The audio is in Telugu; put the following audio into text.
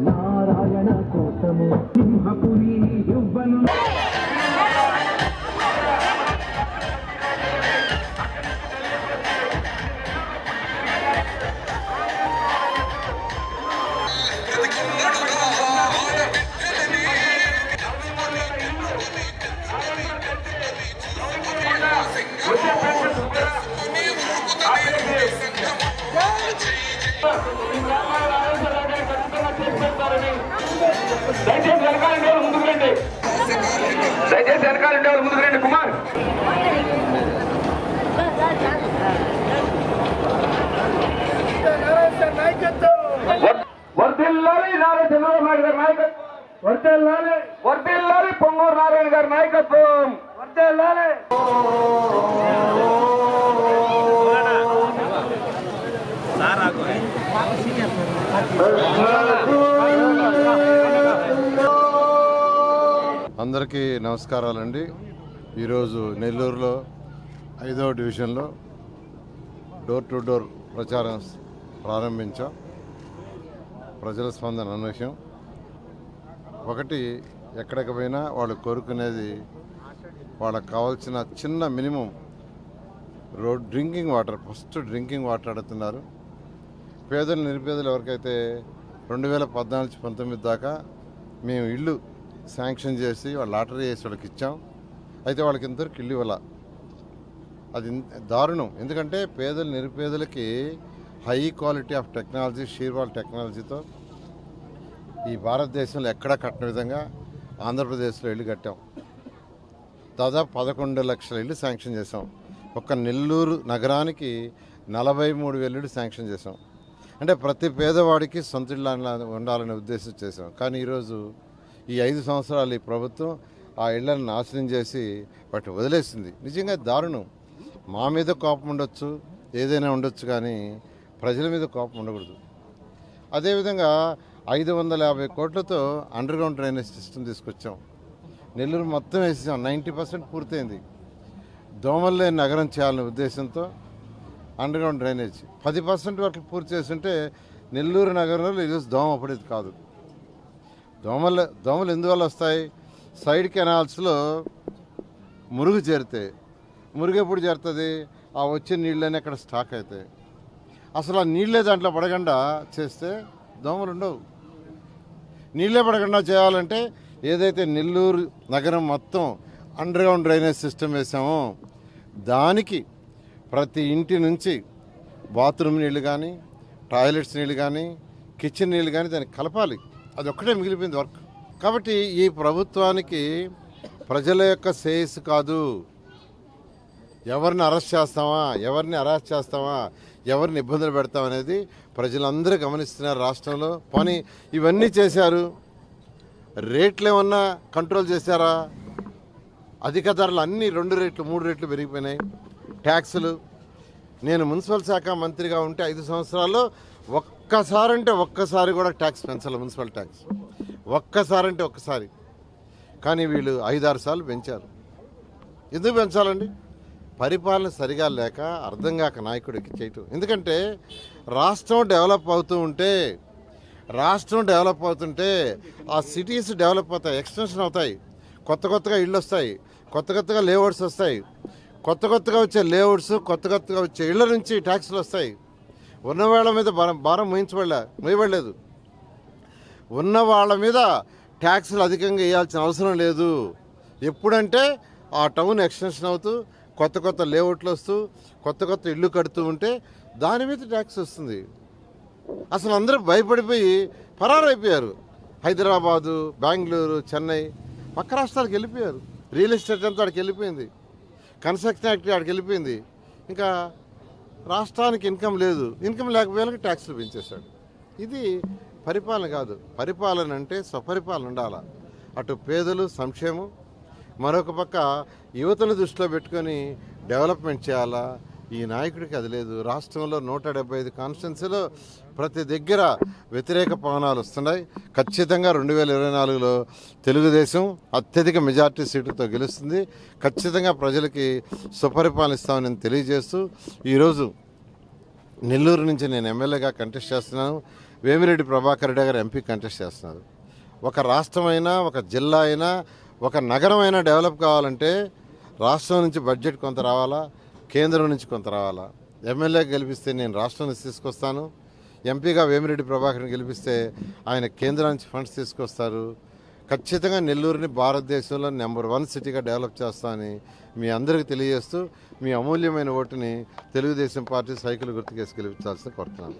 నారాయణ కోసము సింహపురి యవ్వను దయచేసి వెనకాలంటే ముందుకు రండి. దయచేసి వెనకాలంటే ముందుకు రండి. కుమార్ వర్ధిల్లాలి నారా చంద్రబాబు నాయుడు గారి నాయకత్వం, వర్ధిల్లాలి వర్ధిల్లాలి పొంగూరు నారాయణ గారి నాయకత్వం, వర్ధిల్లాలి. అందరికీ నమస్కారాలండి. ఈరోజు నెల్లూరులో 5వ డివిజన్లో డోర్ టు డోర్ ప్రచారం ప్రారంభించాం. ప్రజల స్పందన అనూహ్యం. ఒకటి, ఎక్కడికి పోయినా వాళ్ళు కోరుకునేది వాళ్ళకి కావాల్సిన చిన్న minimum drinking water, first drinking water అడుగుతున్నారు. పేదలు నిరుపేదలు ఎవరికైతే 2014-19 దాకా మేము ఇల్లు శాంక్షన్ చేసి వాళ్ళు లాటరీ చేసి వాళ్ళకి ఇచ్చాం. అయితే వాళ్ళకి ఇంతవరకు ఇల్లు ఇవ్వాల. అది దారుణం. ఎందుకంటే పేదలు నిరుపేదలకి high quality of technology, shear wall టెక్నాలజీతో ఈ భారతదేశంలో ఎక్కడా కట్టిన విధంగా ఆంధ్రప్రదేశ్లో ఇల్లు కట్టాం. దాదాపు 11 లక్షల ఇల్లు శాంక్షన్ చేసాం. ఒక్క నెల్లూరు నగరానికి 43,000 ఇల్లు శాంక్షన్ చేసాం. అంటే ప్రతి పేదవాడికి సొంత ఇల్లు ఉండాలనే ఉద్దేశం చేసాం. కానీ ఈరోజు ఈ 5 సంవత్సరాలు ఈ ప్రభుత్వం ఆ ఇళ్లను నాశనం చేసి వాటిని వదిలేసింది. నిజంగా దారుణం. మా మీద కోపం ఉండొచ్చు, ఏదైనా ఉండొచ్చు, కానీ ప్రజల మీద కోపం ఉండకూడదు. అదేవిధంగా 550 కోట్లతో అండర్ గ్రౌండ్ డ్రైనేజ్ సిస్టమ్ తీసుకొచ్చాం. నెల్లూరు మొత్తం వేసేసాం. 90% పూర్తయింది. దోమలు లేని నగరం చేయాలనే ఉద్దేశంతో అండర్ గ్రౌండ్ డ్రైనేజ్ 10% వరకు పూర్తి చేస్తుంటే నెల్లూరు నగరంలో ఈరోజు దోమ పడేది కాదు. దోమలు ఎందువల్ల వస్తాయి? సైడ్ కెనాల్స్లో మురుగు చేరితే, మురుగు ఎప్పుడు చేరుతుంది? ఆ వచ్చే నీళ్ళని అక్కడ స్టాక్ అవుతాయి. అసలు ఆ నీళ్ళే దాంట్లో పడకుండా చేస్తే దోమలు ఉండవు. నీళ్ళే పడకుండా చేయాలంటే ఏదైతే నెల్లూరు నగరం మొత్తం అండర్ గ్రౌండ్ డ్రైనేజ్ సిస్టమ్ వేసామో దానికి ప్రతి ఇంటి నుంచి బాత్రూమ్ నీళ్ళు కానీ, టాయిలెట్స్ నీళ్ళు కానీ, కిచెన్ నీళ్ళు కానీ దానికి కలపాలి. అది ఒక్కటే మిగిలిపోయింది వర్క్. కాబట్టి ఈ ప్రభుత్వానికి ప్రజల యొక్క శ్రేయస్సు కాదు, ఎవరిని అరెస్ట్ చేస్తామా, ఎవరిని ఇబ్బందులు పెడతామనేది ప్రజలందరూ గమనిస్తున్నారు రాష్ట్రంలో. పని ఇవన్నీ చేశారు. రేట్లు ఏమన్నా కంట్రోల్ చేశారా? అధిక ధరలు అన్నీ 2 రేట్లు 3 రేట్లు పెరిగిపోయినాయి. ట్యాక్సులు, నేను మున్సిపల్ శాఖ మంత్రిగా ఉంటే 5 సంవత్సరాల్లో ఒక్కసారి కూడా ట్యాక్స్ పెంచాలి. మున్సిపల్ ట్యాక్స్ ఒక్కసారి. కానీ వీళ్ళు 5-6 సార్లు పెంచారు. ఎందుకు పెంచాలండి? పరిపాలన సరిగా లేక, అర్థం కాక నాయకుడికి చేయటం. ఎందుకంటే రాష్ట్రం డెవలప్ అవుతూ ఉంటే ఆ సిటీస్ డెవలప్ అవుతాయి, ఎక్స్టెన్షన్ అవుతాయి, కొత్తగా ఇళ్ళు వస్తాయి, కొత్తగా లేఅవుట్స్ వస్తాయి, కొత్తగా వచ్చే లేఅవుట్స్, కొత్తగా వచ్చే ఇళ్ల నుంచి ట్యాక్సులు వస్తాయి. ఉన్న వాళ్ళ మీద భారం మోయబడలేదు. ఉన్న వాళ్ళ మీద ట్యాక్సులు అధికంగా వేయాల్సిన అవసరం లేదు. ఎప్పుడంటే ఆ టౌన్ ఎక్స్టెన్షన్ అవుతూ, కొత్త లేఅవుట్లు వస్తూ, కొత్త ఇళ్ళు కడుతూ ఉంటే దాని మీద ట్యాక్స్ వస్తుంది. అసలు అందరూ భయపడిపోయి పరారైపోయారు. హైదరాబాదు, బెంగళూరు, చెన్నై, పక్క రాష్ట్రాలకు వెళ్ళిపోయారు. రియల్ ఎస్టేట్ అంతా అక్కడికి వెళ్ళిపోయింది, కన్స్ట్రక్షన్ యాక్టివిటీ అక్కడికి వెళ్ళిపోయింది. ఇంకా రాష్ట్రానికి ఇన్కమ్ లేదు. ఇన్కమ్ లేకపోయేళ్ళకి ట్యాక్సులు పెంచేశాడు. ఇది పరిపాలన కాదు. పరిపాలన అంటే స్వపరిపాలన ఉండాలా. అటు పేదలు సంక్షేమం, మరొక పక్క యువతను దృష్టిలో పెట్టుకొని డెవలప్మెంట్ చేయాలా, ఈ నాయకుడికి అది లేదు. రాష్ట్రంలో 175 కాన్స్టిట్యున్సీలో ప్రతి దగ్గర వ్యతిరేక పవనాలు వస్తున్నాయి. ఖచ్చితంగా 2024లో తెలుగుదేశం అత్యధిక మెజార్టీ సీట్లతో గెలుస్తుంది. ఖచ్చితంగా ప్రజలకి సుపరిపాలన ఇస్తామని నేను తెలియజేస్తూ ఈరోజు నెల్లూరు నుంచి నేను ఎమ్మెల్యేగా కంటెస్ట్ చేస్తున్నాను. వేమిరెడ్డి ప్రభాకర్ రెడ్డి గారు ఎంపీ కంటెస్ట్ చేస్తున్నారు. ఒక రాష్ట్రమైనా, ఒక జిల్లా అయినా, ఒక నగరం అయినా డెవలప్ కావాలంటే రాష్ట్రం నుంచి బడ్జెట్ కొంత రావాలా, కేంద్రం నుంచి కొంత రావాలా. ఎమ్మెల్యే గెలిపిస్తే నేను రాష్ట్రం నుంచి తీసుకొస్తాను, ఎంపీగా వేమిరెడ్డి ప్రభాకర్ని గెలిపిస్తే ఆయన కేంద్రం నుంచి ఫండ్స్ తీసుకొస్తారు. ఖచ్చితంగా నెల్లూరుని భారతదేశంలో నంబర్ 1 సిటీగా డెవలప్ చేస్తామని మీ అందరికీ తెలియజేస్తూ మీ అమూల్యమైన ఓటుని తెలుగుదేశం పార్టీ సైకిల్ గుర్తుకేసి గెలిపించాల్సి కోరుతున్నాను.